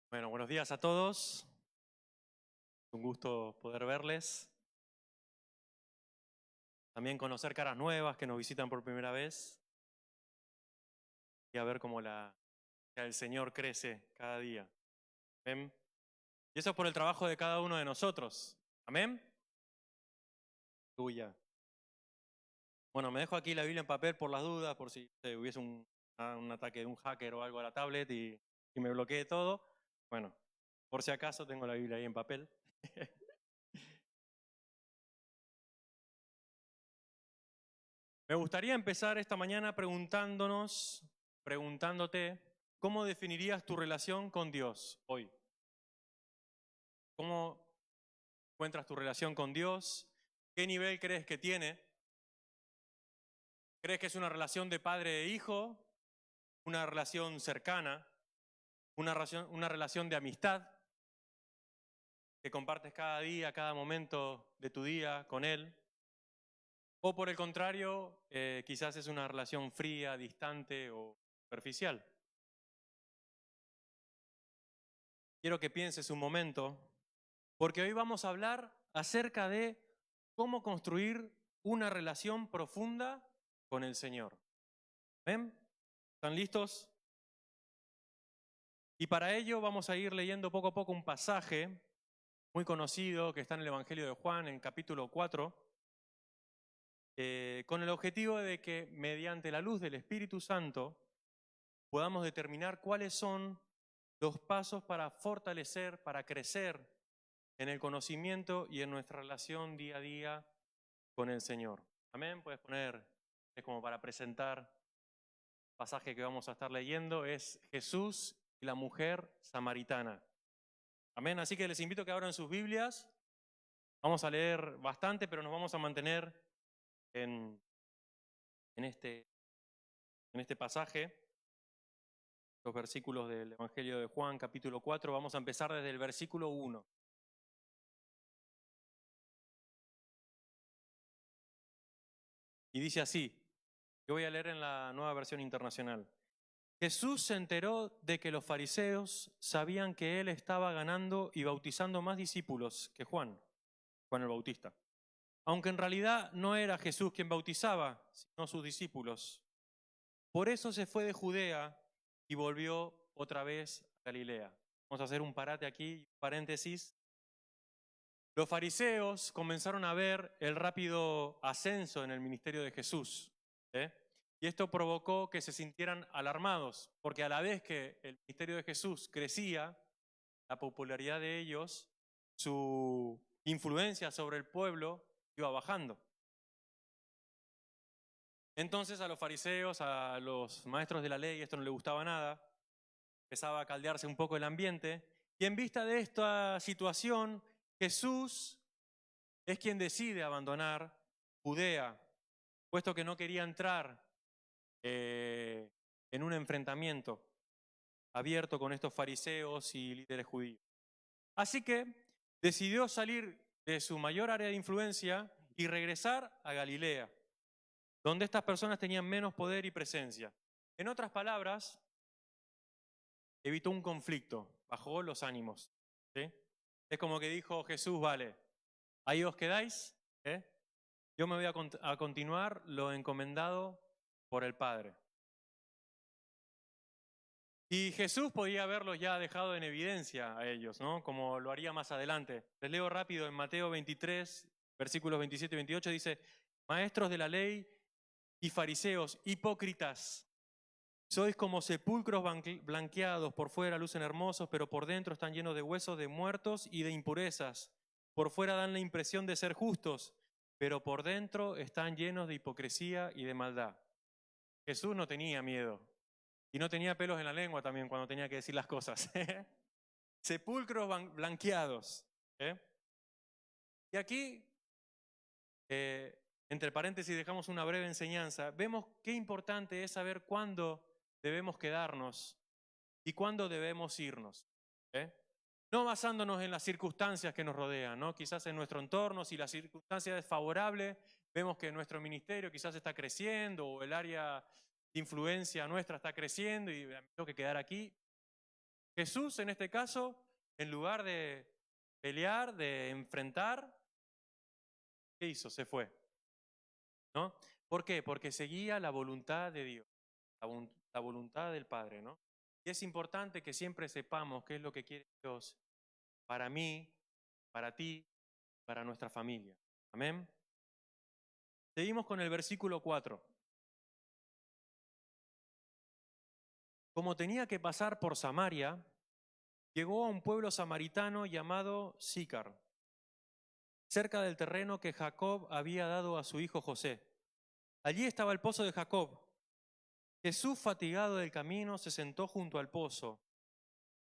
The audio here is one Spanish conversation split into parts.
Bueno, buenos días a todos. Un gusto poder verles. También conocer caras nuevas que nos visitan por primera vez y a ver cómo el Señor crece cada día. ¿Amén? Y eso es por el trabajo de cada uno de nosotros. ¿Amén? Tuya. Bueno, me dejo aquí la Biblia en papel por las dudas, por si hubiese un ataque de un hacker o algo a la tablet y me bloquee todo. Bueno, por si acaso tengo la Biblia ahí en papel. Me gustaría empezar esta mañana preguntándote, ¿cómo definirías tu relación con Dios hoy? ¿Cómo encuentras tu relación con Dios? ¿Qué nivel crees que tiene? ¿Crees que es una relación de padre e hijo? ¿Una relación cercana? ¿Una relación de amistad? ¿Que compartes cada día, cada momento de tu día con Él? ¿O por el contrario, quizás es una relación fría, distante o superficial? Quiero que pienses un momento, porque hoy vamos a hablar acerca de cómo construir una relación profunda con el Señor. ¿Ven? ¿Están listos? Y para ello vamos a ir leyendo poco a poco un pasaje muy conocido que está en el Evangelio de Juan, en capítulo 4, con el objetivo de que mediante la luz del Espíritu Santo podamos determinar cuáles son los pasos para fortalecer, para crecer en el conocimiento y en nuestra relación día a día con el Señor. Amén. Puedes poner, es como para presentar el pasaje que vamos a estar leyendo, es Jesús y la mujer samaritana. Amén. Así que les invito a que abran sus Biblias. Vamos a leer bastante, pero nos vamos a mantener en, en este pasaje, los versículos del Evangelio de Juan, capítulo 4. Vamos a empezar desde el versículo 1. Y dice así, yo voy a leer en la Nueva Versión Internacional. Jesús se enteró de que los fariseos sabían que él estaba ganando y bautizando más discípulos que Juan el Bautista. Aunque en realidad no era Jesús quien bautizaba, sino sus discípulos. Por eso se fue de Judea y volvió otra vez a Galilea. Vamos a hacer un parate aquí, paréntesis. Los fariseos comenzaron a ver el rápido ascenso en el ministerio de Jesús. Y esto provocó que se sintieran alarmados, porque a la vez que el ministerio de Jesús crecía, la popularidad de ellos, su influencia sobre el pueblo iba bajando. Entonces a los fariseos, a los maestros de la ley, esto no les gustaba nada, empezaba a caldearse un poco el ambiente, y en vista de esta situación, Jesús es quien decide abandonar Judea, puesto que no quería entrar en un enfrentamiento abierto con estos fariseos y líderes judíos. Así que decidió salir de su mayor área de influencia y regresar a Galilea, donde estas personas tenían menos poder y presencia. En otras palabras, evitó un conflicto, bajó los ánimos. ¿Sí? Es como que dijo Jesús, vale, ahí os quedáis, yo me voy a continuar lo encomendado por el Padre. Y Jesús podía haberlos ya dejado en evidencia a ellos, ¿no? Como lo haría más adelante. Les leo rápido en Mateo 23, versículos 27 y 28, dice, maestros de la ley y fariseos, hipócritas, sois como sepulcros blanqueados, por fuera lucen hermosos, pero por dentro están llenos de huesos de muertos y de impurezas. Por fuera dan la impresión de ser justos, pero por dentro están llenos de hipocresía y de maldad. Jesús no tenía miedo. Y no tenía pelos en la lengua también cuando tenía que decir las cosas. Sepulcros blanqueados. Y aquí, entre paréntesis, dejamos una breve enseñanza. Vemos qué importante es saber cuándo debemos quedarnos y cuándo debemos irnos. No basándonos en las circunstancias que nos rodean, ¿no? Quizás en nuestro entorno, si la circunstancia es favorable, vemos que nuestro ministerio quizás está creciendo o el área de influencia nuestra está creciendo y tengo que quedar aquí. Jesús, en este caso, en lugar de pelear, de enfrentar, ¿qué hizo? Se fue, ¿no? ¿Por qué? Porque seguía la voluntad de Dios, la voluntad del Padre, ¿no? Y es importante que siempre sepamos qué es lo que quiere Dios para mí, para ti, para nuestra familia. Amén. Seguimos con el versículo 4. Como tenía que pasar por Samaria, llegó a un pueblo samaritano llamado Sícar, cerca del terreno que Jacob había dado a su hijo José. Allí estaba el pozo de Jacob. Jesús, fatigado del camino, se sentó junto al pozo.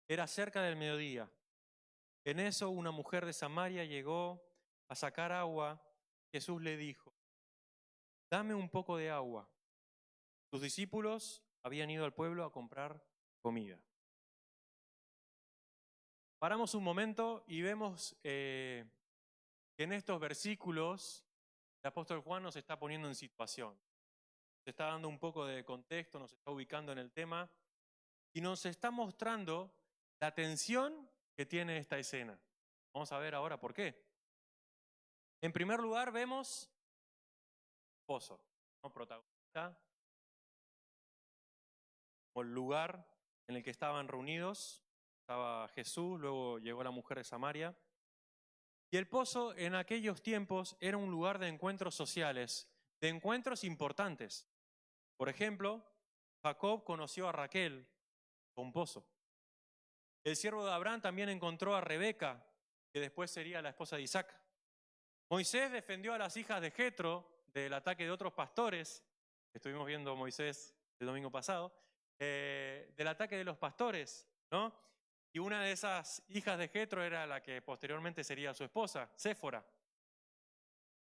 Era cerca del mediodía. En eso una mujer de Samaria llegó a sacar agua. Jesús le dijo: dame un poco de agua. Sus discípulos habían ido al pueblo a comprar comida. Paramos un momento y vemos que en estos versículos el apóstol Juan nos está poniendo en situación. Nos está dando un poco de contexto, nos está ubicando en el tema y nos está mostrando la tensión que tiene esta escena. Vamos a ver ahora por qué. En primer lugar vemos pozo, ¿no? Protagonista, o el lugar en el que estaban reunidos. Estaba Jesús, luego llegó la mujer de Samaria. Y el pozo en aquellos tiempos era un lugar de encuentros sociales, de encuentros importantes. Por ejemplo, Jacob conoció a Raquel con pozo. El siervo de Abraham también encontró a Rebeca, que después sería la esposa de Isaac. Moisés defendió a las hijas de Jetro del ataque de otros pastores. Estuvimos viendo a Moisés el domingo pasado. Del ataque de los pastores, ¿no? Y una de esas hijas de Jetro era la que posteriormente sería su esposa, Séfora.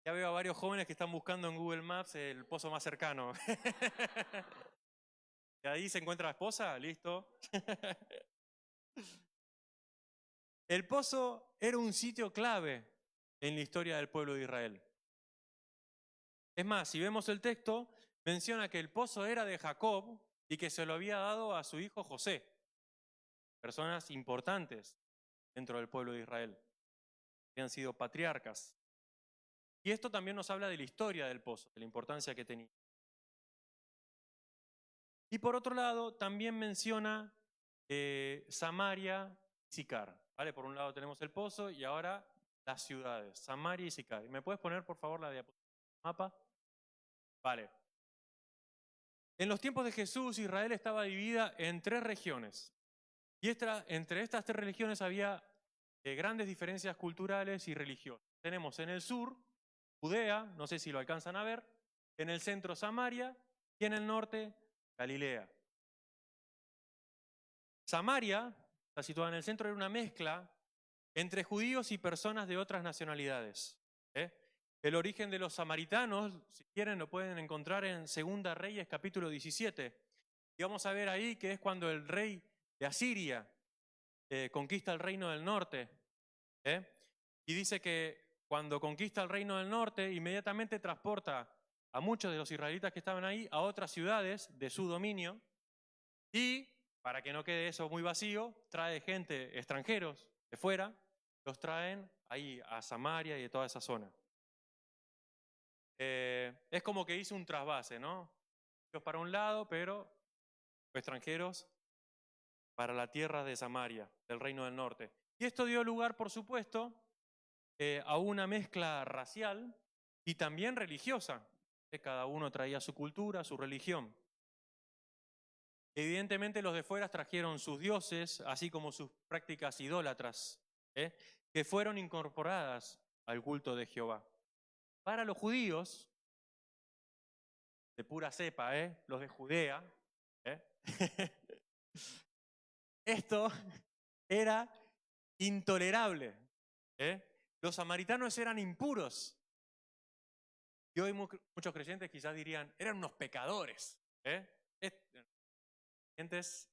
Ya veo a varios jóvenes que están buscando en Google Maps el pozo más cercano. Y ahí se encuentra la esposa, listo. El pozo era un sitio clave en la historia del pueblo de Israel. Es más, si vemos el texto, menciona que el pozo era de Jacob y que se lo había dado a su hijo José. Personas importantes dentro del pueblo de Israel. Habían sido patriarcas. Y esto también nos habla de la historia del pozo, de la importancia que tenía. Y por otro lado, también menciona Samaria y Sicar. ¿Vale? Por un lado tenemos el pozo y ahora las ciudades, Samaria y Sicar. ¿Me puedes poner, por favor, la diapositiva mapa? Vale. En los tiempos de Jesús, Israel estaba dividida en 3 regiones. Y entre estas 3 religiones había grandes diferencias culturales y religiosas. Tenemos en el sur Judea, no sé si lo alcanzan a ver, en el centro Samaria y en el norte Galilea. Samaria, está situada en el centro, era una mezcla entre judíos y personas de otras nacionalidades. El origen de los samaritanos, si quieren, lo pueden encontrar en 2 Reyes capítulo 17. Y vamos a ver ahí que es cuando el rey de Asiria conquista el reino del norte. Y dice que cuando conquista el reino del norte, inmediatamente transporta a muchos de los israelitas que estaban ahí a otras ciudades de su dominio. Y, para que no quede eso muy vacío, trae gente, extranjeros de fuera, los traen ahí a Samaria y de toda esa zona. Es como que hizo un trasvase, ¿no? Ellos para un lado, pero extranjeros para la tierra de Samaria, del reino del norte. Y esto dio lugar, por supuesto, a una mezcla racial y también religiosa. Cada uno traía su cultura, su religión. Evidentemente los de fuera trajeron sus dioses, así como sus prácticas idólatras, que fueron incorporadas al culto de Jehová. Para los judíos, de pura cepa, los de Judea, esto era intolerable. Los samaritanos eran impuros. Y hoy muchos creyentes quizás dirían, eran unos pecadores. Creyentes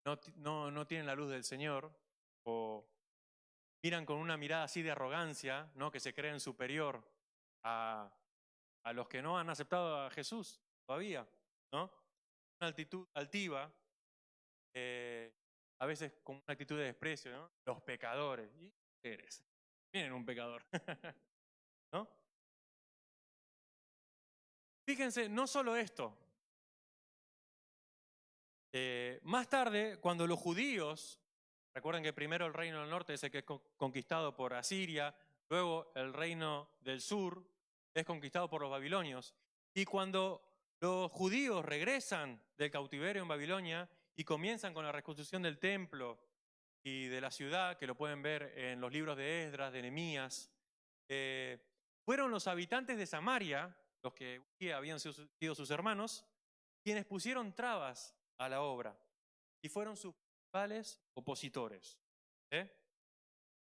no tienen la luz del Señor o miran con una mirada así de arrogancia, ¿no? Que se creen superior a los que no han aceptado a Jesús todavía, ¿no? una actitud altiva, a veces con una actitud de desprecio, ¿no? Los pecadores. ¿Y qué eres? Miren un pecador. ¿No? Fíjense, no solo esto. Más tarde, cuando los judíos, recuerden que primero el reino del norte es el que es conquistado por Asiria, luego el reino del sur es conquistado por los babilonios. Y cuando los judíos regresan del cautiverio en Babilonia y comienzan con la reconstrucción del templo y de la ciudad, que lo pueden ver en los libros de Esdras, de Nehemías, fueron los habitantes de Samaria, los que habían sido sus hermanos, quienes pusieron trabas a la obra y fueron sus principales opositores.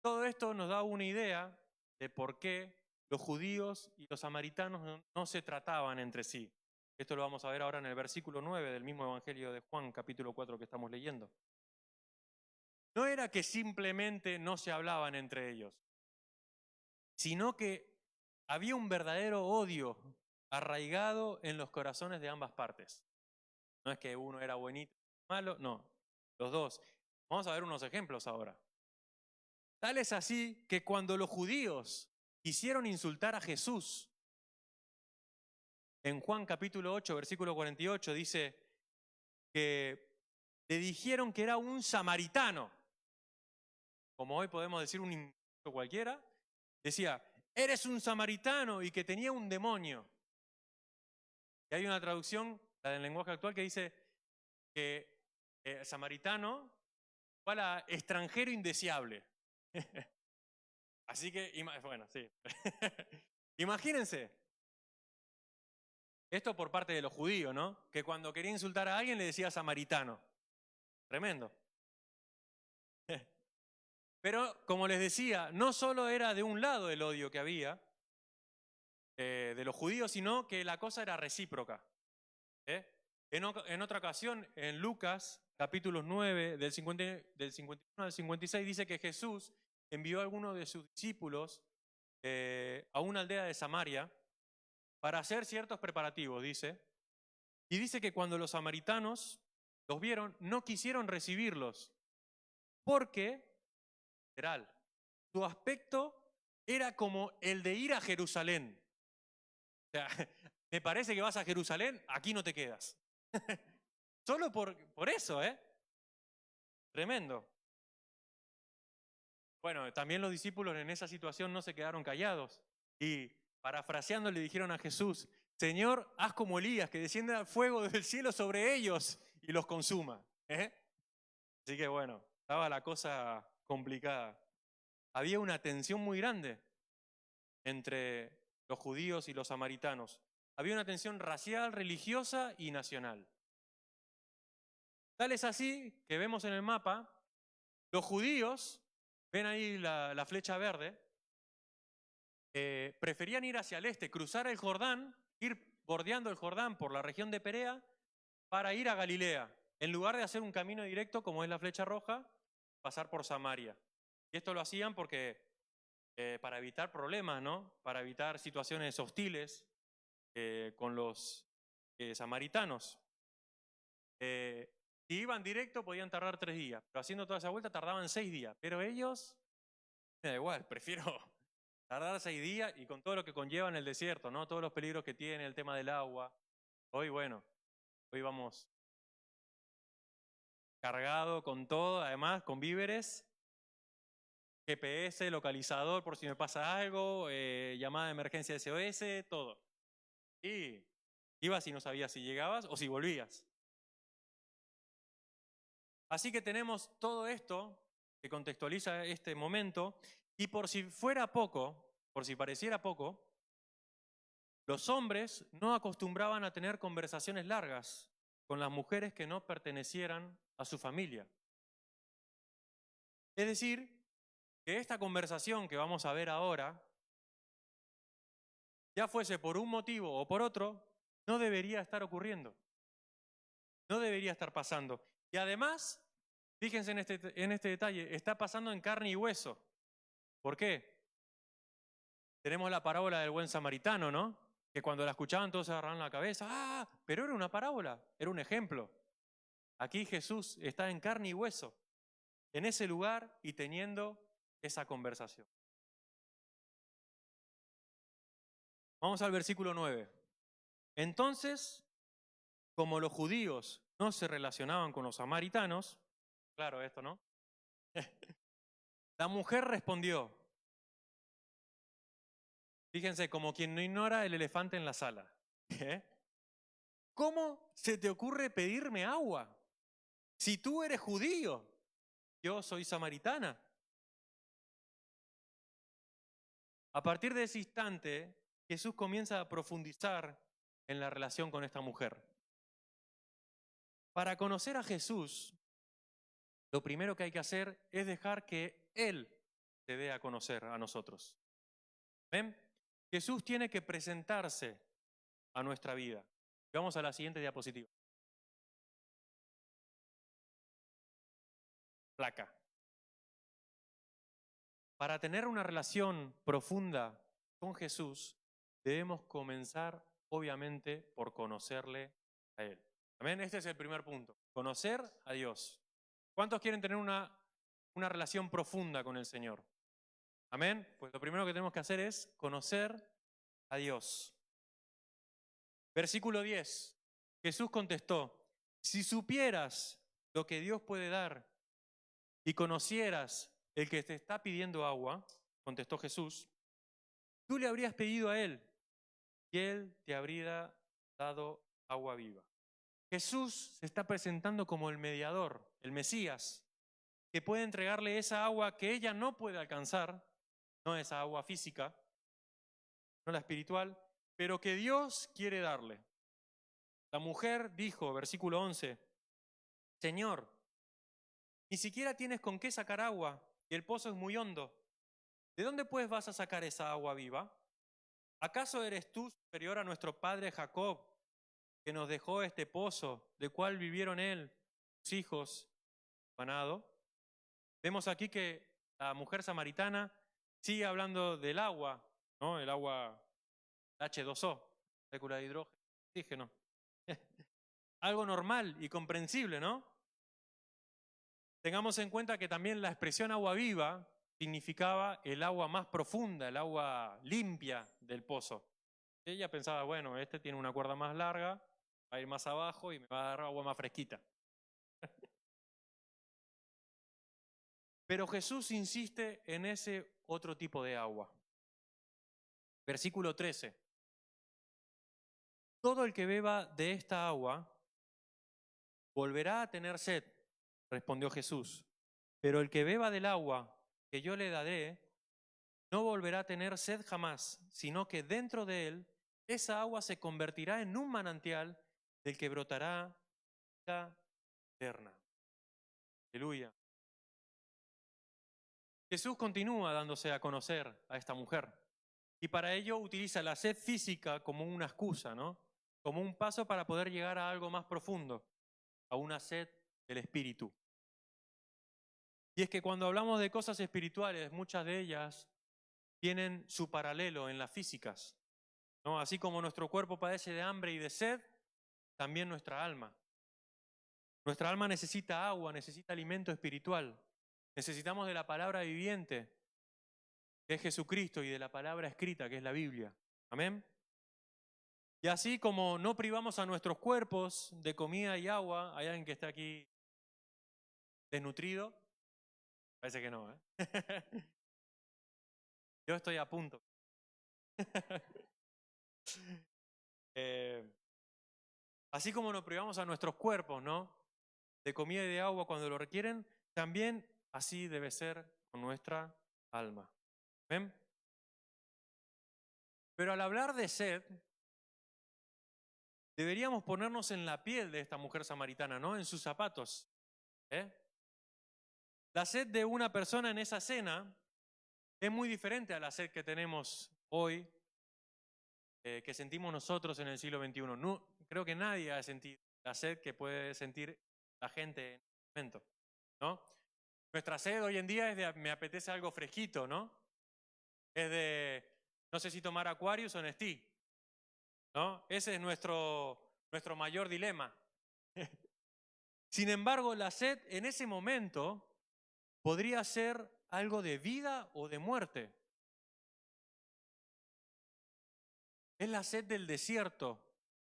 Todo esto nos da una idea de por qué los judíos y los samaritanos no se trataban entre sí. Esto lo vamos a ver ahora en el versículo 9 del mismo Evangelio de Juan, capítulo 4 que estamos leyendo. No era que simplemente no se hablaban entre ellos, sino que había un verdadero odio arraigado en los corazones de ambas partes. No es que uno era buenito y malo, no, los dos. Vamos a ver unos ejemplos ahora. Tal es así que cuando los judíos quisieron insultar a Jesús, en Juan capítulo 8, versículo 48, dice que le dijeron que era un samaritano. Como hoy podemos decir un insulto cualquiera, decía, eres un samaritano y que tenía un demonio. Y hay una traducción, la del lenguaje actual, que dice que samaritano igual a extranjero indeseable. Así que, bueno, sí. Imagínense. Esto por parte de los judíos, ¿no? Que cuando quería insultar a alguien le decía samaritano. Tremendo. Pero, como les decía, no solo era de un lado el odio que había de los judíos, sino que la cosa era recíproca. En otra ocasión, en Lucas, capítulo 9, del 51 al 56, dice que Jesús envió a algunos de sus discípulos a una aldea de Samaria para hacer ciertos preparativos, dice. Y dice que cuando los samaritanos los vieron, no quisieron recibirlos, porque, literal, su aspecto era como el de ir a Jerusalén. O sea, me parece que vas a Jerusalén, aquí no te quedas. Solo por eso, ¿eh? Tremendo. Bueno, también los discípulos en esa situación no se quedaron callados y, parafraseando, le dijeron a Jesús, Señor, haz como Elías, que descienda fuego del cielo sobre ellos y los consuma. Así que bueno, estaba la cosa complicada. Había una tensión muy grande entre los judíos y los samaritanos. Había una tensión racial, religiosa y nacional. Tal es así que vemos en el mapa, los judíos, ven ahí la flecha verde, preferían ir hacia el este, cruzar el Jordán, ir bordeando el Jordán por la región de Perea para ir a Galilea, en lugar de hacer un camino directo como es la flecha roja, pasar por Samaria. Y esto lo hacían porque para evitar problemas, ¿no? Para evitar situaciones hostiles con los samaritanos. Si iban directo podían tardar 3 días, pero haciendo toda esa vuelta tardaban 6 días. Pero ellos, me da igual, prefiero tardar 6 días y con todo lo que conlleva en el desierto, ¿no? Todos los peligros que tiene, el tema del agua. Hoy, bueno, hoy vamos cargado con todo, además con víveres, GPS, localizador por si me pasa algo, llamada de emergencia SOS, todo. Y ibas y no sabías si llegabas o si volvías. Así que tenemos todo esto que contextualiza este momento y por si fuera poco, por si pareciera poco, los hombres no acostumbraban a tener conversaciones largas con las mujeres que no pertenecieran a su familia. Es decir, que esta conversación que vamos a ver ahora, ya fuese por un motivo o por otro, no debería estar ocurriendo. No debería estar pasando. Y además, fíjense en este detalle, está pasando en carne y hueso. ¿Por qué? Tenemos la parábola del buen samaritano, ¿no? que cuando la escuchaban todos se agarraban la cabeza. ¡Ah! Pero era una parábola, era un ejemplo. Aquí Jesús está en carne y hueso, en ese lugar y teniendo esa conversación. Vamos al versículo 9. Entonces, como los judíos no se relacionaban con los samaritanos, claro esto, ¿no? La mujer respondió, fíjense, como quien no ignora el elefante en la sala. ¿Cómo se te ocurre pedirme agua? Si tú eres judío, yo soy samaritana. A partir de ese instante, Jesús comienza a profundizar en la relación con esta mujer. Para conocer a Jesús, lo primero que hay que hacer es dejar que Él se dé a conocer a nosotros. ¿Ven? Jesús tiene que presentarse a nuestra vida. Vamos a la siguiente diapositiva. Placa. Para tener una relación profunda con Jesús, debemos comenzar, obviamente, por conocerle a Él. ¿Amén? Este es el primer punto. Conocer a Dios. ¿Cuántos quieren tener una relación profunda con el Señor? ¿Amén? Pues lo primero que tenemos que hacer es conocer a Dios. Versículo 10. Jesús contestó, si supieras lo que Dios puede dar y conocieras el que te está pidiendo agua, contestó Jesús, tú le habrías pedido a Él y Él te habría dado agua viva. Jesús se está presentando como el mediador, el Mesías, que puede entregarle esa agua que ella no puede alcanzar, no esa agua física, no la espiritual, pero que Dios quiere darle. La mujer dijo, versículo 11, Señor, ni siquiera tienes con qué sacar agua y el pozo es muy hondo. ¿De dónde pues vas a sacar esa agua viva? ¿Acaso eres tú superior a nuestro padre Jacob, que nos dejó este pozo, del cual vivieron él, sus hijos, ganado? Vemos aquí que la mujer samaritana sigue hablando del agua, ¿no? El agua H2O, molécula de hidrógeno, oxígeno. Algo normal y comprensible, ¿no? Tengamos en cuenta que también la expresión agua viva significaba el agua más profunda, el agua limpia del pozo. Ella pensaba, bueno, este tiene una cuerda más larga, va a ir más abajo y me va a dar agua más fresquita. Pero Jesús insiste en ese otro tipo de agua. Versículo 13. Todo el que beba de esta agua volverá a tener sed, respondió Jesús. Pero el que beba del agua que yo le daré, no volverá a tener sed jamás, sino que dentro de él esa agua se convertirá en un manantial del que brotará vida eterna. Aleluya. Jesús continúa dándose a conocer a esta mujer y para ello utiliza la sed física como una excusa, ¿no? Como un paso para poder llegar a algo más profundo, a una sed del espíritu. Y es que cuando hablamos de cosas espirituales, muchas de ellas tienen su paralelo en las físicas, ¿no? Así como nuestro cuerpo padece de hambre y de sed, también nuestra alma. Nuestra alma necesita agua, necesita alimento espiritual. Necesitamos de la palabra viviente, que es Jesucristo, y de la palabra escrita, que es la Biblia. Amén. Y así como no privamos a nuestros cuerpos de comida y agua, ¿hay alguien que está aquí desnutrido? Parece que no, ¿eh? Yo estoy a punto. Así como nos privamos a nuestros cuerpos, ¿no? De comida y de agua cuando lo requieren, también así debe ser con nuestra alma. ¿Ven? Pero al hablar de sed, deberíamos ponernos en la piel de esta mujer samaritana, ¿no? En sus zapatos. La sed de una persona en esa cena es muy diferente a la sed que tenemos hoy, que sentimos nosotros en el siglo XXI. No, creo que nadie ha sentido la sed que puede sentir la gente en este momento, ¿no? Nuestra sed hoy en día es de me apetece algo fresquito, ¿no? Es de no sé si tomar Aquarius o Nestí. ¿no? Ese es nuestro mayor dilema. Sin embargo, la sed en ese momento podría ser algo de vida o de muerte. Es la sed del desierto,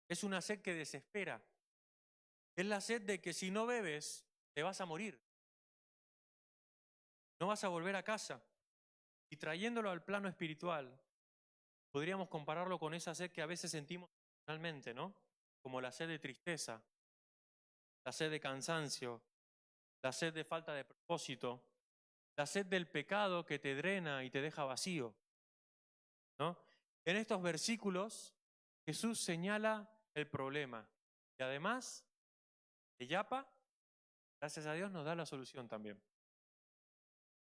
es una sed que desespera. Es la sed de que si no bebes, te vas a morir. No vas a volver a casa. Y trayéndolo al plano espiritual, podríamos compararlo con esa sed que a veces sentimos emocionalmente, ¿no? Como la sed de tristeza, la sed de cansancio, la sed de falta de propósito, la sed del pecado que te drena y te deja vacío, ¿no? En estos versículos, Jesús señala el problema y además, de Yapa, gracias a Dios, nos da la solución también.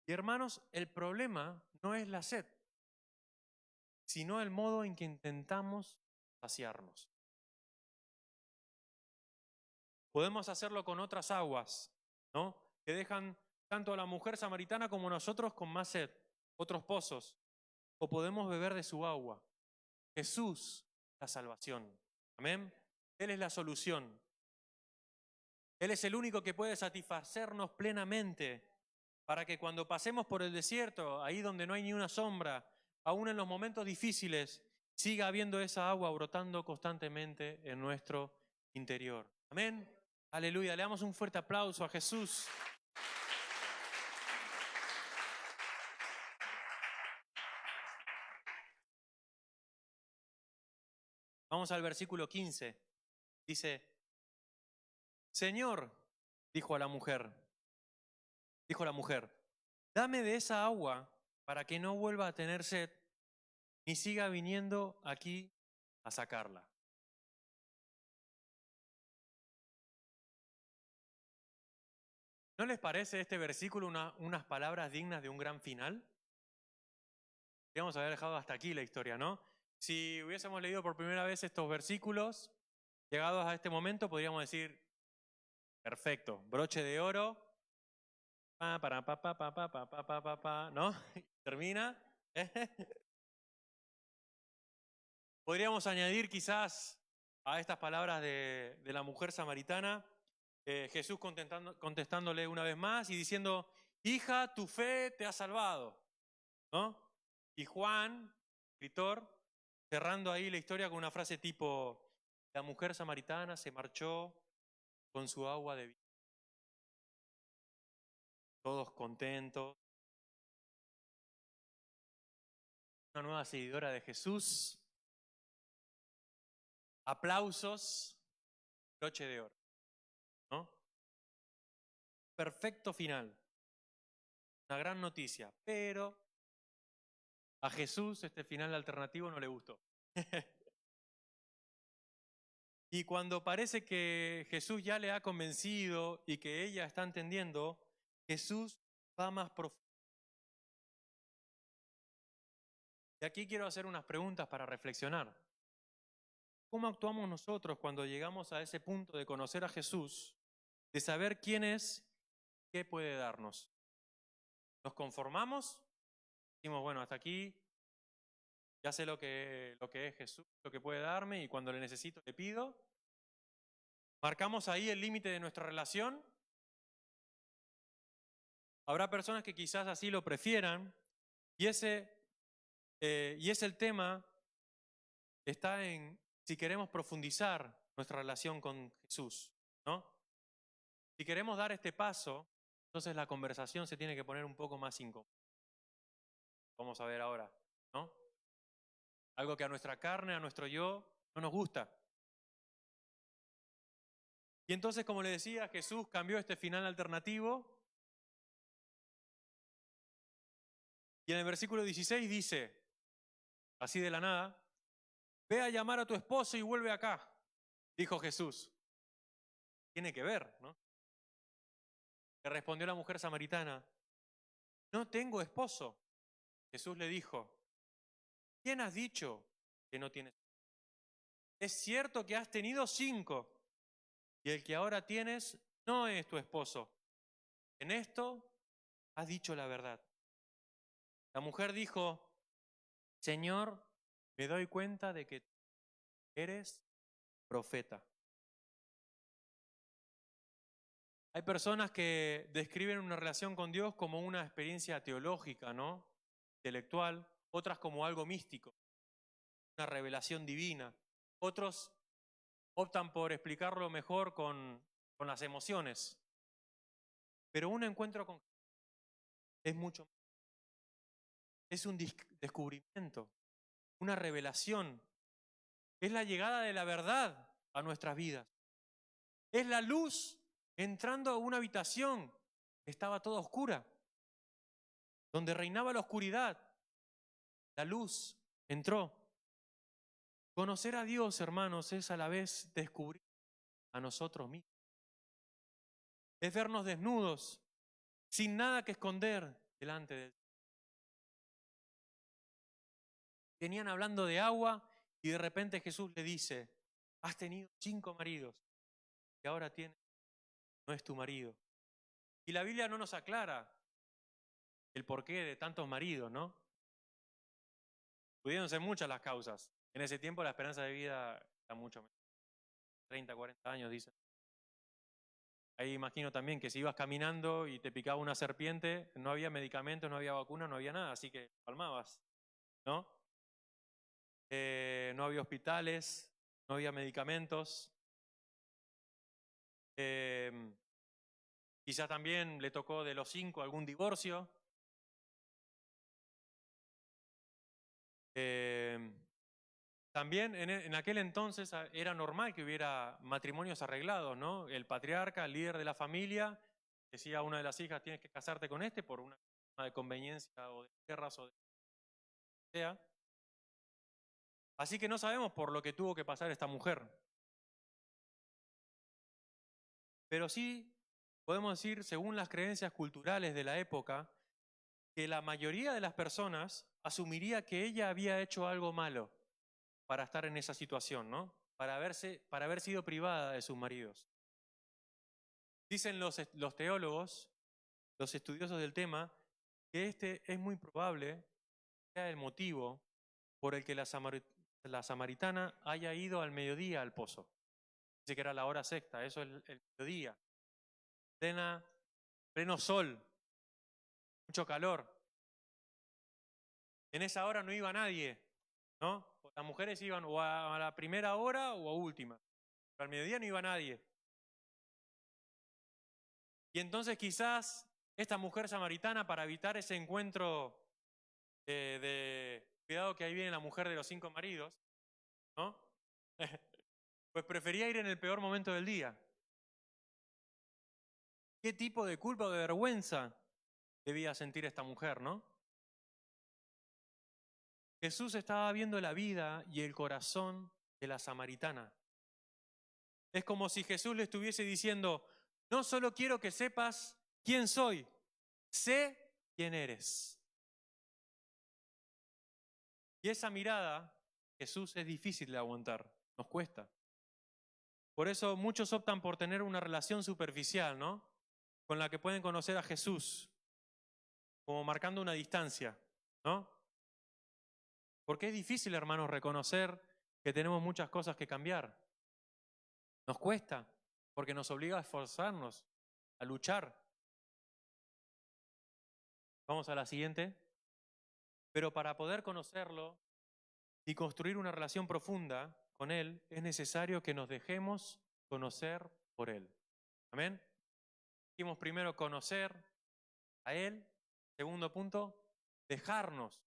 Y hermanos, el problema no es la sed, sino el modo en que intentamos saciarnos. Podemos hacerlo con otras aguas, ¿no? Que dejan tanto a la mujer samaritana como a nosotros con más sed, otros pozos. O podemos beber de su agua. Jesús, la salvación. Amén. Él es la solución. Él es el único que puede satisfacernos plenamente para que cuando pasemos por el desierto, ahí donde no hay ni una sombra, aún en los momentos difíciles, siga habiendo esa agua brotando constantemente en nuestro interior. Amén. Aleluya. Le damos un fuerte aplauso a Jesús. Vamos al versículo 15. Dice, Señor, dijo la mujer, dame de esa agua para que no vuelva a tener sed ni siga viniendo aquí a sacarla. ¿No les parece este versículo unas palabras dignas de un gran final? Podríamos haber dejado hasta aquí la historia, ¿no? Si hubiésemos leído por primera vez estos versículos, llegados a este momento, podríamos decir, perfecto, broche de oro, ¿no? Termina. Podríamos añadir quizás a estas palabras de la mujer samaritana, Jesús contestándole una vez más y diciendo, hija, tu fe te ha salvado, ¿no? Y Juan, escritor, cerrando ahí la historia con una frase tipo, la mujer samaritana se marchó con su agua de vida. Todos contentos. Una nueva seguidora de Jesús. Aplausos, broche de oro, ¿no? Perfecto final. Una gran noticia, pero a Jesús este final alternativo no le gustó. Y cuando parece que Jesús ya le ha convencido y que ella está entendiendo, Jesús va más profundo. Y aquí quiero hacer unas preguntas para reflexionar. ¿Cómo actuamos nosotros cuando llegamos a ese punto de conocer a Jesús, de saber quién es, qué puede darnos? ¿Nos conformamos? Decimos, bueno, hasta aquí ya sé lo que es Jesús, lo que puede darme y cuando le necesito le pido. ¿Marcamos ahí el límite de nuestra relación? Habrá personas que quizás así lo prefieran y es el tema, está en si queremos profundizar nuestra relación con Jesús, ¿no? Si queremos dar este paso, entonces la conversación se tiene que poner un poco más incómoda. Vamos a ver ahora, ¿no? Algo que a nuestra carne, a nuestro yo, no nos gusta. Y entonces, como le decía, Jesús cambió este final alternativo. Y en el versículo 16 dice, así de la nada, ve a llamar a tu esposo y vuelve acá, dijo Jesús. Tiene que ver, ¿no? Le respondió la mujer samaritana, no tengo esposo. Jesús le dijo, ¿quién has dicho que no tienes? Es cierto que has tenido 5 y el que ahora tienes no es tu esposo. En esto has dicho la verdad. La mujer dijo, Señor, me doy cuenta de que eres profeta. Hay personas que describen una relación con Dios como una experiencia teológica, ¿no? Intelectual, otras como algo místico, una revelación divina. Otros optan por explicarlo mejor con las emociones. Pero un encuentro con Jesús es mucho más. Es un descubrimiento, una revelación. Es la llegada de la verdad a nuestras vidas. Es la luz entrando a una habitación que estaba toda oscura, donde reinaba la oscuridad. La luz entró. Conocer a Dios, hermanos, es a la vez descubrir a nosotros mismos. Es vernos desnudos, sin nada que esconder delante de Él. Venían hablando de agua y de repente Jesús le dice, has tenido 5 maridos y ahora no es tu marido. Y la Biblia no nos aclara el porqué de tantos maridos, ¿no? Pudieron ser muchas las causas. En ese tiempo la esperanza de vida era mucho menos. 30, 40 años, dicen. Ahí imagino también que si ibas caminando y te picaba una serpiente, no había medicamentos, no había vacuna, no había nada, así que palmabas, ¿no? No había hospitales, no había medicamentos. Quizás también le tocó de los 5 algún divorcio. También en aquel entonces era normal que hubiera matrimonios arreglados, ¿no? El patriarca, el líder de la familia, decía a una de las hijas, tienes que casarte con este por una de conveniencia o de guerras o de lo que sea. Así que no sabemos por lo que tuvo que pasar esta mujer. Pero sí podemos decir, según las creencias culturales de la época, que la mayoría de las personas asumiría que ella había hecho algo malo para estar en esa situación, ¿no? Para haber sido privada de sus maridos. Dicen los teólogos, los estudiosos del tema, que este es muy probable sea el motivo por el que la samaritana haya ido al mediodía al pozo. Dice que era la hora sexta, eso es el mediodía. Pleno sol, mucho calor. En esa hora no iba nadie, ¿no? Las mujeres iban o a la primera hora o a última. Pero al mediodía no iba nadie. Y entonces quizás esta mujer samaritana, para evitar ese encuentro de cuidado que ahí viene la mujer de los 5 maridos, ¿no? Pues prefería ir en el peor momento del día. ¿Qué tipo de culpa o de vergüenza debía sentir esta mujer, no? Jesús estaba viendo la vida y el corazón de la samaritana. Es como si Jesús le estuviese diciendo, no solo quiero que sepas quién soy, sé quién eres. Y esa mirada, Jesús, es difícil de aguantar, nos cuesta. Por eso muchos optan por tener una relación superficial, ¿no? Con la que pueden conocer a Jesús, como marcando una distancia, ¿no? Porque es difícil, hermanos, reconocer que tenemos muchas cosas que cambiar. Nos cuesta, porque nos obliga a esforzarnos, a luchar. Vamos a la siguiente. Pero para poder conocerlo y construir una relación profunda con Él, es necesario que nos dejemos conocer por Él. ¿Amén? Dijimos primero conocer a Él. Segundo punto, dejarnos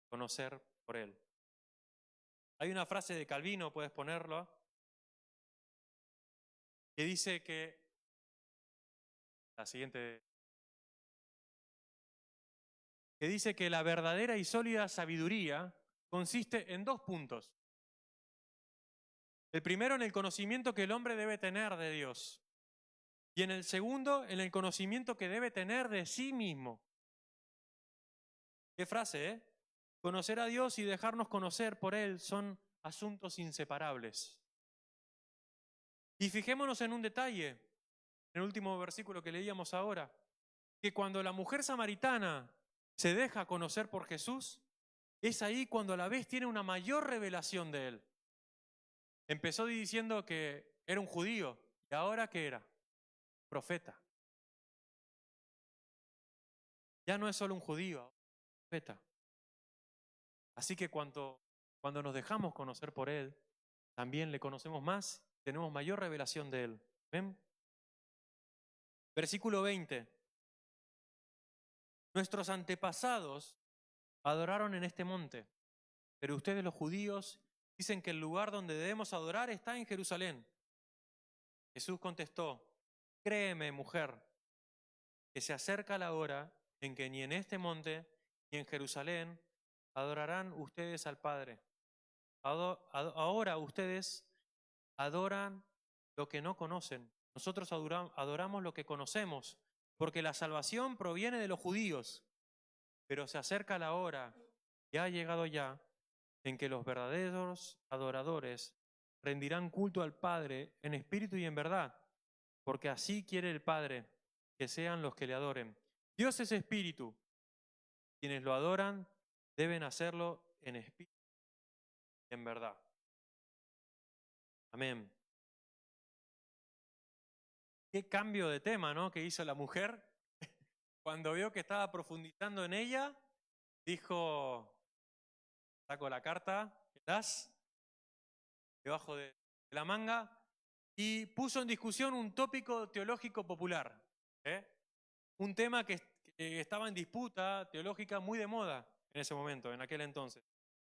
conocer por Él. Hay una frase de Calvino, puedes ponerlo, que dice que, la siguiente, que dice que la verdadera y sólida sabiduría consiste en 2 puntos. El primero, en el conocimiento que el hombre debe tener de Dios. Y en el segundo, en el conocimiento que debe tener de sí mismo. ¿Qué frase, eh? Conocer a Dios y dejarnos conocer por Él son asuntos inseparables. Y fijémonos en un detalle, en el último versículo que leíamos ahora, que cuando la mujer samaritana se deja conocer por Jesús, es ahí cuando a la vez tiene una mayor revelación de Él. Empezó diciendo que era un judío. ¿Y ahora qué era? Profeta. Ya no es solo un judío, ahora es un profeta. Así que cuando nos dejamos conocer por Él, también le conocemos más, tenemos mayor revelación de Él. ¿Ven? Versículo 20. Nuestros antepasados adoraron en este monte, pero ustedes los judíos dicen que el lugar donde debemos adorar está en Jerusalén. Jesús contestó, créeme, mujer, que se acerca la hora en que ni en este monte ni en Jerusalén adorarán ustedes al Padre. Ahora ustedes adoran lo que no conocen. Nosotros adoramos lo que conocemos, porque la salvación proviene de los judíos. Pero se acerca la hora, y ha llegado ya, en que los verdaderos adoradores rendirán culto al Padre en espíritu y en verdad, porque así quiere el Padre, que sean los que le adoren. Dios es espíritu. Quienes lo adoran deben hacerlo en espíritu y en verdad. Amén. Qué cambio de tema, ¿no? Que hizo la mujer. Cuando vio que estaba profundizando en ella, dijo, saco la carta, ¿estás? Debajo de la manga, y puso en discusión un tópico teológico popular. ¿eh? Un tema que estaba en disputa teológica muy de moda en ese momento, en aquel entonces.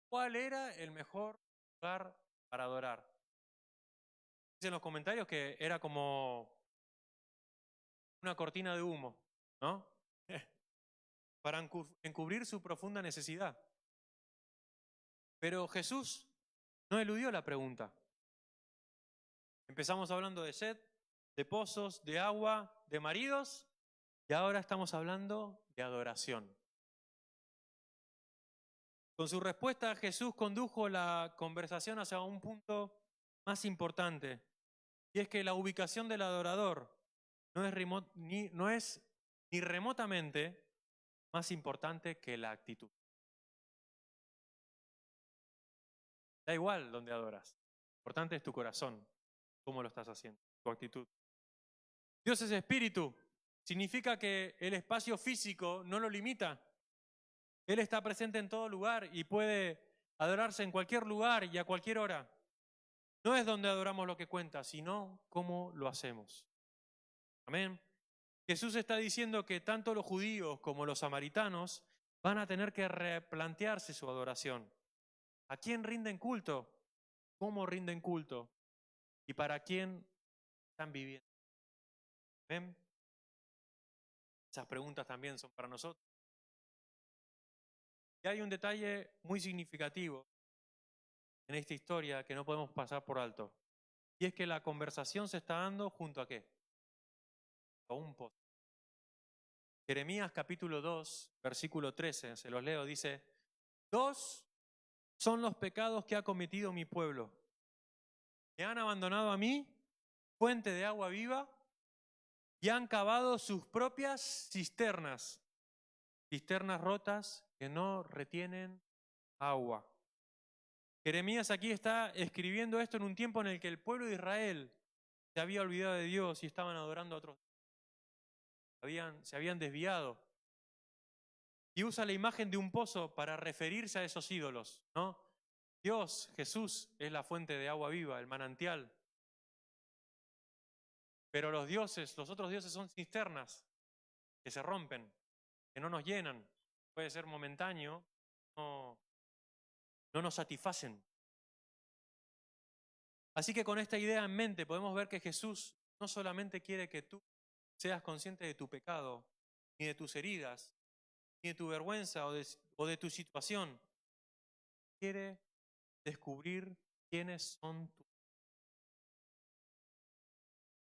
¿Cuál era el mejor lugar para adorar? Dicen los comentarios que era como una cortina de humo, ¿no? Para encubrir su profunda necesidad. Pero Jesús no eludió la pregunta. Empezamos hablando de sed, de pozos, de agua, de maridos, y ahora estamos hablando de adoración. Con su respuesta, Jesús condujo la conversación hacia un punto más importante, y es que la ubicación del adorador no es ni remotamente más importante que la actitud. Da igual dónde adoras, lo importante es tu corazón, cómo lo estás haciendo, tu actitud. Dios es espíritu, significa que el espacio físico no lo limita. Él está presente en todo lugar y puede adorarse en cualquier lugar y a cualquier hora. No es donde adoramos lo que cuenta, sino cómo lo hacemos. Amén. Jesús está diciendo que tanto los judíos como los samaritanos van a tener que replantearse su adoración. ¿A quién rinden culto? ¿Cómo rinden culto? ¿Y para quién están viviendo? ¿Ven? Esas preguntas también son para nosotros. Y hay un detalle muy significativo en esta historia que no podemos pasar por alto. Y es que la conversación se está dando junto a ¿qué? A un pozo. Jeremías capítulo 2, versículo 13, se los leo, dice, 2 son los pecados que ha cometido mi pueblo. Me han abandonado a mí, fuente de agua viva, y han cavado sus propias cisternas, cisternas rotas que no retienen agua. Jeremías aquí está escribiendo esto en un tiempo en el que el pueblo de Israel se había olvidado de Dios y estaban adorando a otros. Se habían desviado. Y usa la imagen de un pozo para referirse a esos ídolos, ¿no? Dios, Jesús, es la fuente de agua viva, el manantial. Pero los otros dioses son cisternas que se rompen, que no nos llenan. Puede ser momentáneo, no nos satisfacen. Así que con esta idea en mente podemos ver que Jesús no solamente quiere que tú seas consciente de tu pecado, ni de tus heridas, ni de tu vergüenza o de tu situación. Quiere descubrir quiénes son tus.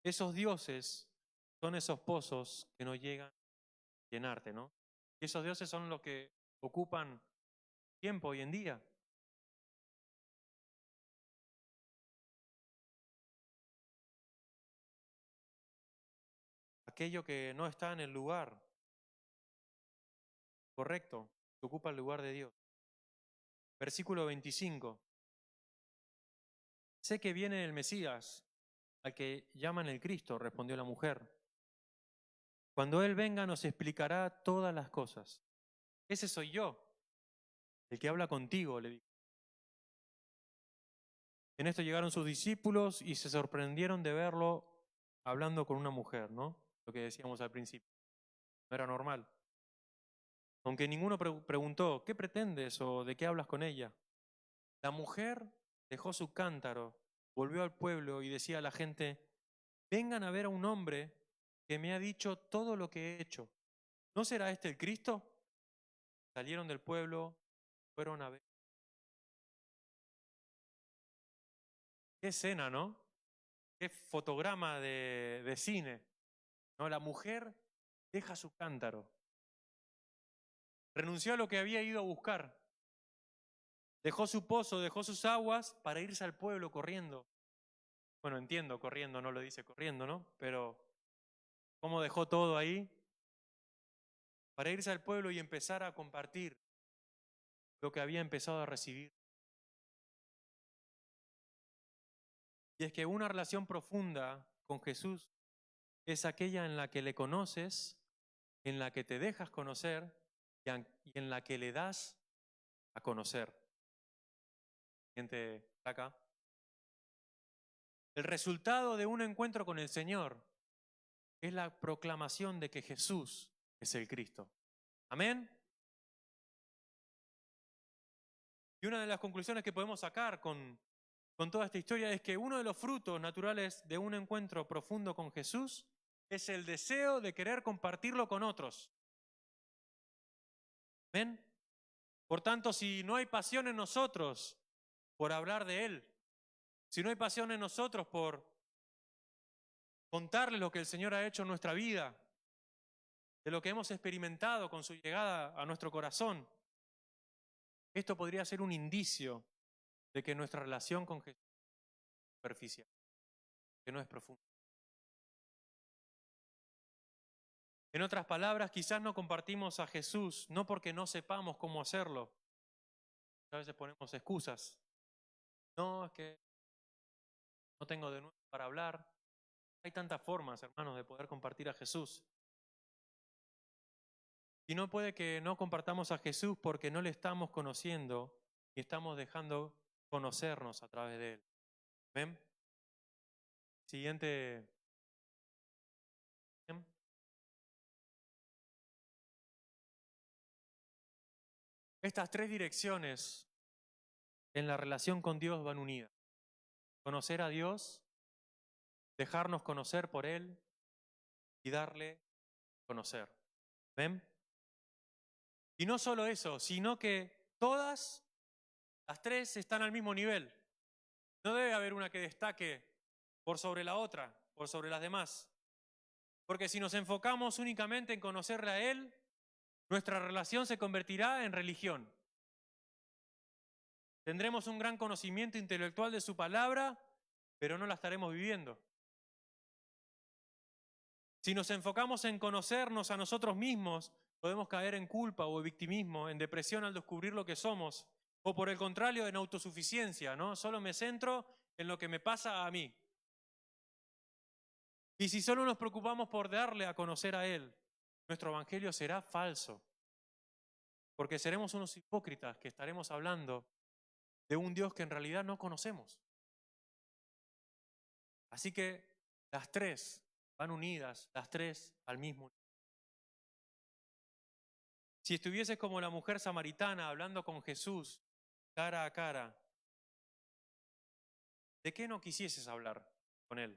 Esos dioses son esos pozos que no llegan a llenarte, ¿no? Y esos dioses son los que ocupan tiempo hoy en día. Aquello que no está en el lugar correcto, que ocupa el lugar de Dios. Versículo 25. Sé que viene el Mesías, al que llaman el Cristo, respondió la mujer. Cuando Él venga nos explicará todas las cosas. Ese soy yo, el que habla contigo, le dijo. En esto llegaron sus discípulos y se sorprendieron de verlo hablando con una mujer, ¿no? Lo que decíamos al principio. No era normal. Aunque ninguno preguntó, ¿qué pretendes o de qué hablas con ella? La mujer dejó su cántaro, volvió al pueblo y decía a la gente, vengan a ver a un hombre que me ha dicho todo lo que he hecho. ¿No será este el Cristo? Salieron del pueblo, fueron a ver. Qué escena, ¿no? Qué fotograma de cine, ¿no? La mujer deja su cántaro, renunció a lo que había ido a buscar, dejó su pozo, dejó sus aguas para irse al pueblo corriendo. Bueno, entiendo, corriendo, no lo dice corriendo, ¿no? Pero ¿cómo dejó todo ahí? Para irse al pueblo y empezar a compartir lo que había empezado a recibir. Y es que una relación profunda con Jesús es aquella en la que le conoces, en la que te dejas conocer y en la que le das a conocer. Gente acá. El resultado de un encuentro con el Señor es la proclamación de que Jesús es el Cristo. Amén. Y una de las conclusiones que podemos sacar con toda esta historia es que uno de los frutos naturales de un encuentro profundo con Jesús es el deseo de querer compartirlo con otros. ¿Ven? Por tanto, si no hay pasión en nosotros por hablar de Él, si no hay pasión en nosotros por contarles lo que el Señor ha hecho en nuestra vida, de lo que hemos experimentado con su llegada a nuestro corazón, esto podría ser un indicio de que nuestra relación con Jesús es superficial, que no es profunda. En otras palabras, quizás no compartimos a Jesús no porque no sepamos cómo hacerlo. A veces ponemos excusas. No, es que no tengo de nuevo para hablar. Hay tantas formas, hermanos, de poder compartir a Jesús. Y no puede que no compartamos a Jesús porque no le estamos conociendo y estamos dejando conocernos a través de Él. ¿Ven? Siguiente. Estas tres direcciones en la relación con Dios van unidas. Conocer a Dios, dejarnos conocer por Él y darle a conocer. ¿Ven? Y no solo eso, sino que todas las tres están al mismo nivel. No debe haber una que destaque por sobre la otra, por sobre las demás. Porque si nos enfocamos únicamente en conocerle a Él, nuestra relación se convertirá en religión. Tendremos un gran conocimiento intelectual de su palabra, pero no la estaremos viviendo. Si nos enfocamos en conocernos a nosotros mismos, podemos caer en culpa o victimismo, en depresión al descubrir lo que somos, o por el contrario, en autosuficiencia, ¿no? Solo me centro en lo que me pasa a mí. Y si solo nos preocupamos por darle a conocer a Él, nuestro evangelio será falso, porque seremos unos hipócritas que estaremos hablando de un Dios que en realidad no conocemos. Así que las tres van unidas, las tres al mismo nivel. Si estuvieses como la mujer samaritana hablando con Jesús cara a cara, ¿de qué no quisieses hablar con Él?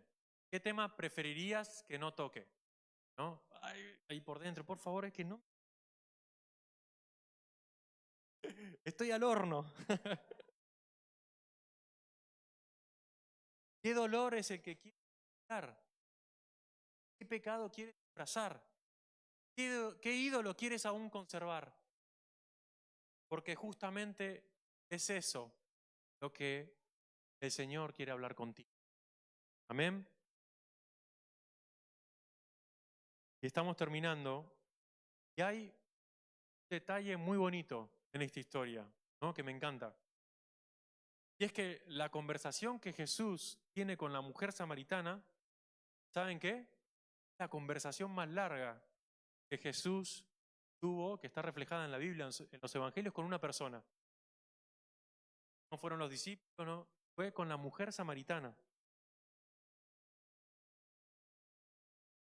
¿Qué tema preferirías que no toque? ¿No? Ahí por dentro, por favor, es que no. Estoy al horno. ¿Qué dolor es el que quieres quitar? ¿Qué pecado quieres abrazar? ¿Qué ídolo quieres aún conservar? Porque justamente es eso lo que el Señor quiere hablar contigo. Amén. Y estamos terminando. Y hay un detalle muy bonito en esta historia, ¿no? Que me encanta. Y es que la conversación que Jesús tiene con la mujer samaritana, ¿saben qué? La conversación más larga que Jesús tuvo, que está reflejada en la Biblia, en los evangelios, con una persona. No fueron los discípulos, no, fue con la mujer samaritana.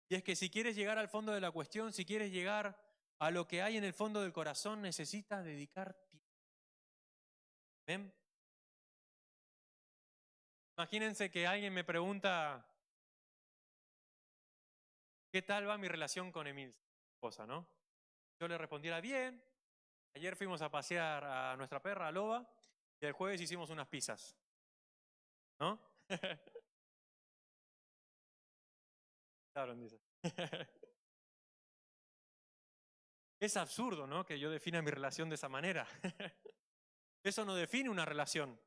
Y es que si quieres llegar al fondo de la cuestión, si quieres llegar a lo que hay en el fondo del corazón, necesitas dedicar tiempo. ¿Ven? Imagínense que alguien me pregunta, ¿qué tal va mi relación con Emil, esposa, no? Yo le respondiera, bien. Ayer fuimos a pasear a nuestra perra, a Loba, y el jueves hicimos unas pizzas, ¿no? Claro, dice. Es absurdo, ¿no? Que yo defina mi relación de esa manera. Eso no define una relación.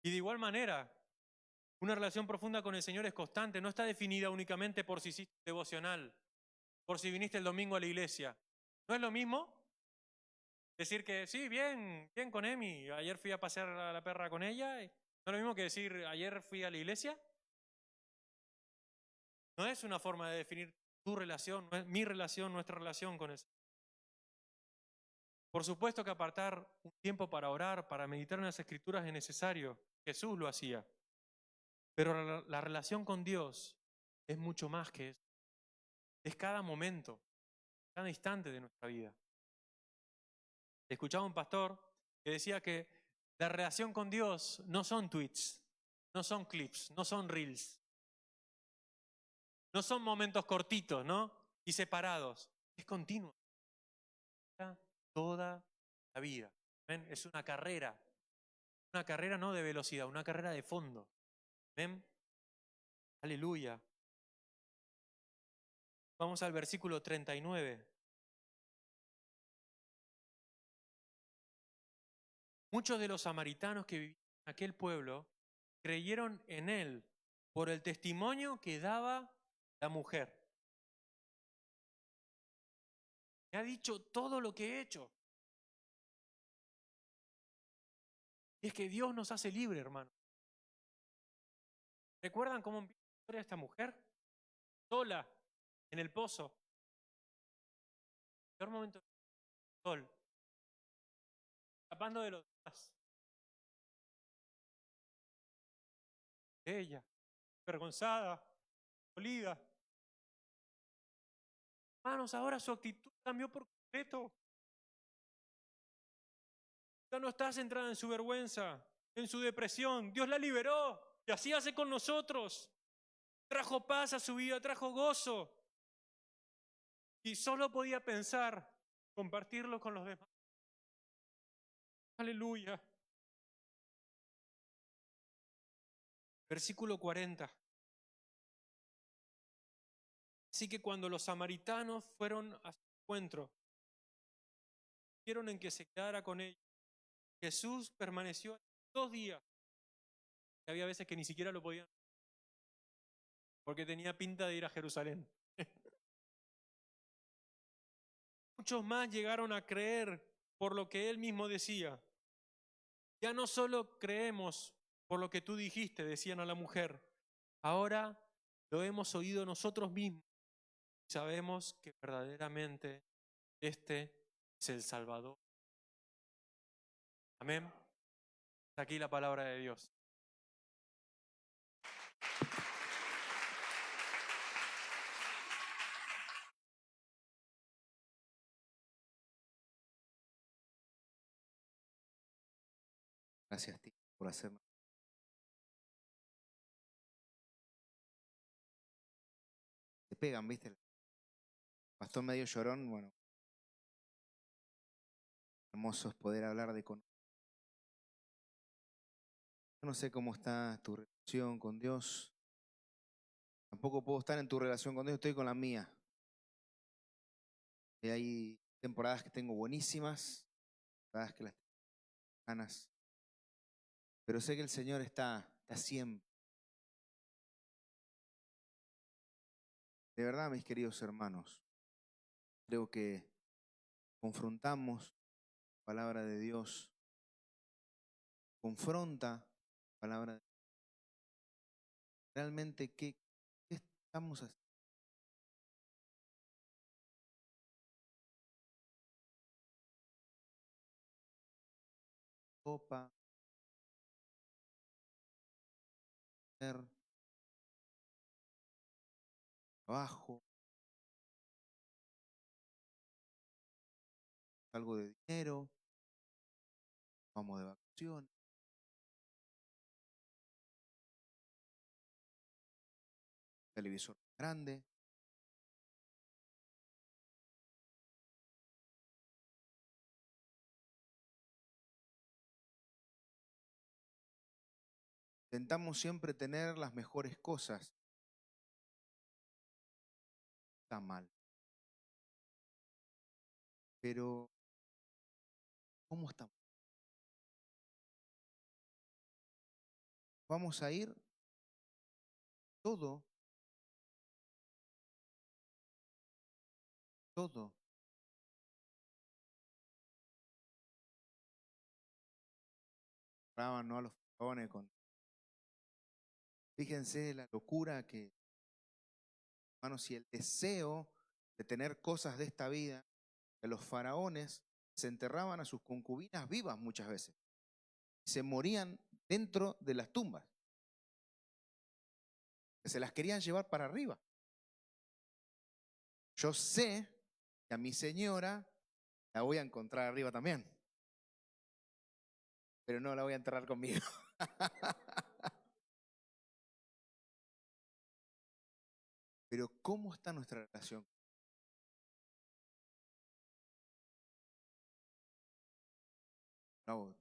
Y de igual manera, una relación profunda con el Señor es constante, no está definida únicamente por si hiciste devocional, por si viniste el domingo a la iglesia. ¿No es lo mismo decir que sí, bien, bien con Emi, ayer fui a pasear a la perra con ella? ¿No es lo mismo que decir ayer fui a la iglesia? No es una forma de definir tu relación, no es mi relación, nuestra relación con el Señor. Por supuesto que apartar un tiempo para orar, para meditar en las Escrituras es necesario. Jesús lo hacía. Pero la relación con Dios es mucho más que eso. Es cada momento, cada instante de nuestra vida. Escuchaba un pastor que decía que la relación con Dios no son tweets, no son clips, no son reels, no son momentos cortitos, ¿no? Y separados. Es continuo. Toda la vida. ¿Ven? Es una carrera. Una carrera no de velocidad, una carrera de fondo. ¿Ven? Aleluya. Vamos al versículo 39. Muchos de los samaritanos que vivían en aquel pueblo creyeron en él por el testimonio que daba la mujer. Me ha dicho todo lo que he hecho. Y es que Dios nos hace libre, hermano. ¿Recuerdan cómo empieza la historia de esta mujer? Sola, en el pozo. Peor momento del sol. Escapando de los demás. Ella, avergonzada, dolida. Hermanos, ahora su actitud cambió por completo. Ya no está centrada en su vergüenza, en su depresión. Dios la liberó y así hace con nosotros. Trajo paz a su vida, trajo gozo. Y solo podía pensar compartirlo con los demás. Aleluya. Versículo 40. Así que cuando los samaritanos fueron a su encuentro, vieron en que se quedara con ellos. Jesús permaneció 2 días. Y había veces que ni siquiera lo podían, porque tenía pinta de ir a Jerusalén. Muchos más llegaron a creer por lo que él mismo decía. Ya no solo creemos por lo que tú dijiste, decían a la mujer, ahora lo hemos oído nosotros mismos y sabemos que verdaderamente este es el Salvador. Amén. Está aquí la palabra de Dios. Gracias, Tito, por hacernos. Te pegan, ¿viste? El pastor medio llorón, bueno. Hermoso es poder hablar de con. Yo no sé cómo está tu relación con Dios. Tampoco puedo estar en tu relación con Dios, estoy con la mía. Y hay temporadas que tengo buenísimas, temporadas que las tengo ganas. Pero sé que el Señor está siempre. De verdad, mis queridos hermanos, creo que confrontamos la palabra de Dios confronta la palabra de Dios. Realmente, ¿qué estamos haciendo? Copa, hacer trabajo, algo de dinero, vamos de vacaciones, televisor grande. Intentamos siempre tener las mejores cosas. Está mal. Pero, ¿cómo estamos? Vamos a ir todo, todo. ¿No? A los faraones con... Fíjense la locura que, hermanos, y el deseo de tener cosas de esta vida, que los faraones se enterraban a sus concubinas vivas muchas veces. Se morían dentro de las tumbas. Que se las querían llevar para arriba. Yo sé que a mi señora la voy a encontrar arriba también. Pero no la voy a enterrar conmigo. Pero ¿cómo está nuestra relación? No,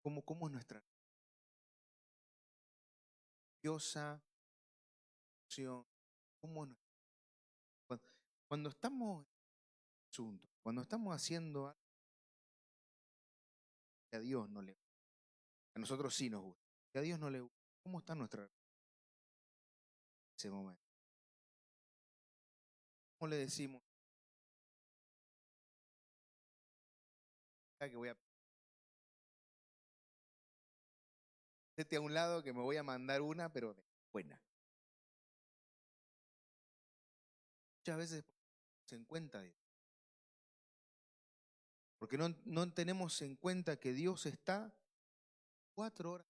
¿cómo es nuestra religiosa? ¿Cómo es nuestra... Cuando estamos asunto, cuando estamos haciendo algo que a Dios no le gusta, a nosotros sí nos gusta, que a Dios no le gusta, ¿cómo está nuestra relación en ese momento? ¿Cómo le decimos que voy a hacerte a un lado que me voy a mandar una, pero buena? Muchas veces se en cuenta Dios. Porque no tenemos en cuenta que Dios está 4 horas.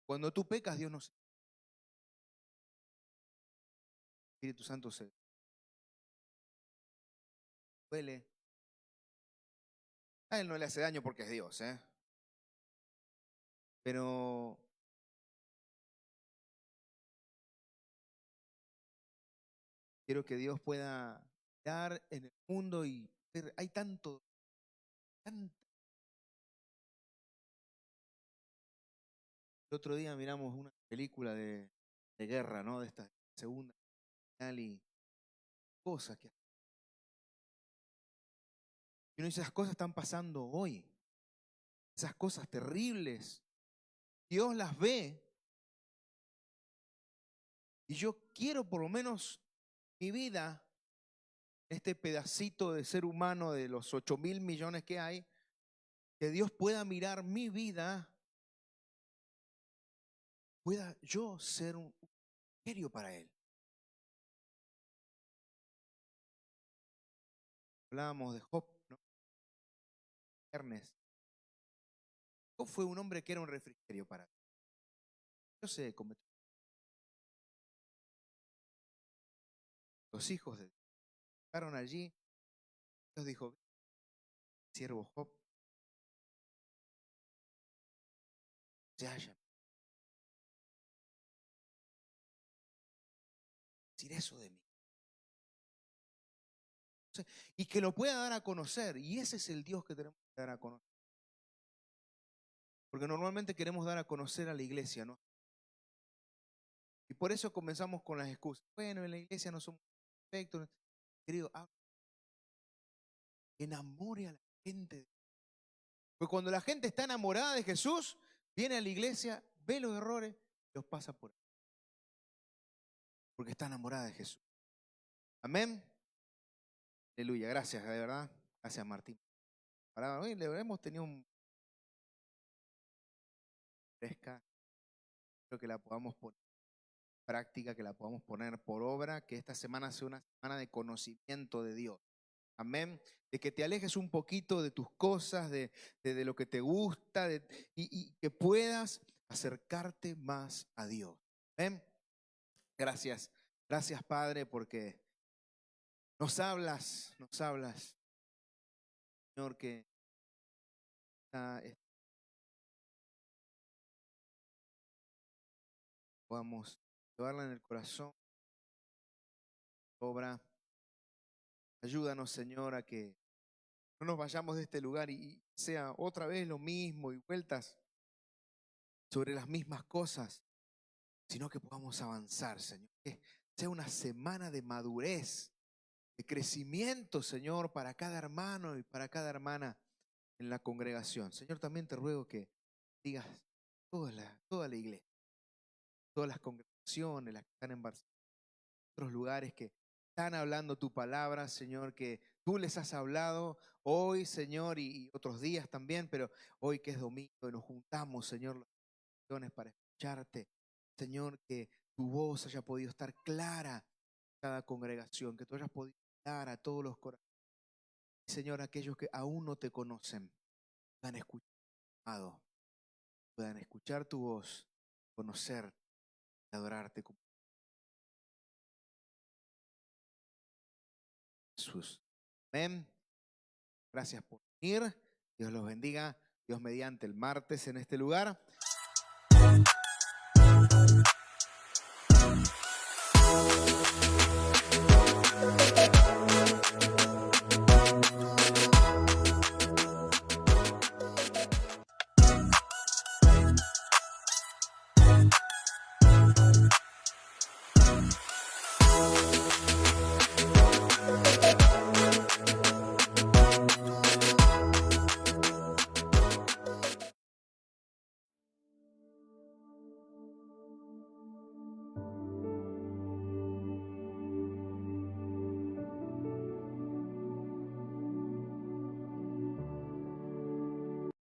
Cuando tú pecas, Dios no se... El Espíritu Santo se duele. A Él no le hace daño porque es Dios, ¿eh? Pero quiero que Dios pueda dar en el mundo y ver, hay tanto. El otro día miramos una película de guerra, ¿no? De esta segunda final y cosas que... Y uno dice, esas cosas están pasando hoy. Esas cosas terribles. Dios las ve. Y yo quiero por lo menos mi vida, este pedacito de ser humano de los 8.000 millones que hay, que Dios pueda mirar mi vida, pueda yo ser un misterio para Él. Hablábamos de Job, ¿no? Ernest. Job fue un hombre que era un refrigerio para Dios. Yo sé, cometió. Los hijos de Dios estaron allí. Dios dijo, siervo Job, se halla. Decir eso de mí. Y que lo pueda dar a conocer. Y ese es el Dios que tenemos que dar a conocer. Porque normalmente queremos dar a conocer a la iglesia, ¿no? Y por eso comenzamos con las excusas. Bueno, en la iglesia no somos perfectos. Querido, enamore a la gente. Porque cuando la gente está enamorada de Jesús, viene a la iglesia, ve los errores, los pasa por ahí. Porque está enamorada de Jesús. Amén. Aleluya. Gracias, de verdad. Gracias, Martín. palabra. Hoy le hemos tenido un fresca. Espero que la podamos poner en práctica, que la podamos poner por obra, que esta semana sea una semana de conocimiento de Dios. Amén. De que te alejes un poquito de tus cosas, de lo que te gusta, y que puedas acercarte más a Dios. Amén. Gracias. Gracias, Padre, porque nos hablas, Señor, que podamos llevarla en el corazón, obra. Ayúdanos, Señor, a que no nos vayamos de este lugar y sea otra vez lo mismo y vueltas sobre las mismas cosas, sino que podamos avanzar, Señor. Que sea una semana de madurez, de crecimiento, Señor, para cada hermano y para cada hermana en la congregación. Señor, también te ruego que digas toda la iglesia, todas las congregaciones, las que están en Barcelona, otros lugares que están hablando tu palabra, Señor, que tú les has hablado hoy, Señor, y otros días también, pero hoy que es domingo y nos juntamos, Señor, las oraciones para escucharte. Señor, que tu voz haya podido estar clara en cada congregación, que tú hayas podido dar a todos los corazones. Señor, aquellos que aún no te conocen, puedan puedan escuchar tu voz, conocer y adorarte como Jesús. Amén. Gracias por venir. Dios los bendiga. Dios mediante el martes en este lugar.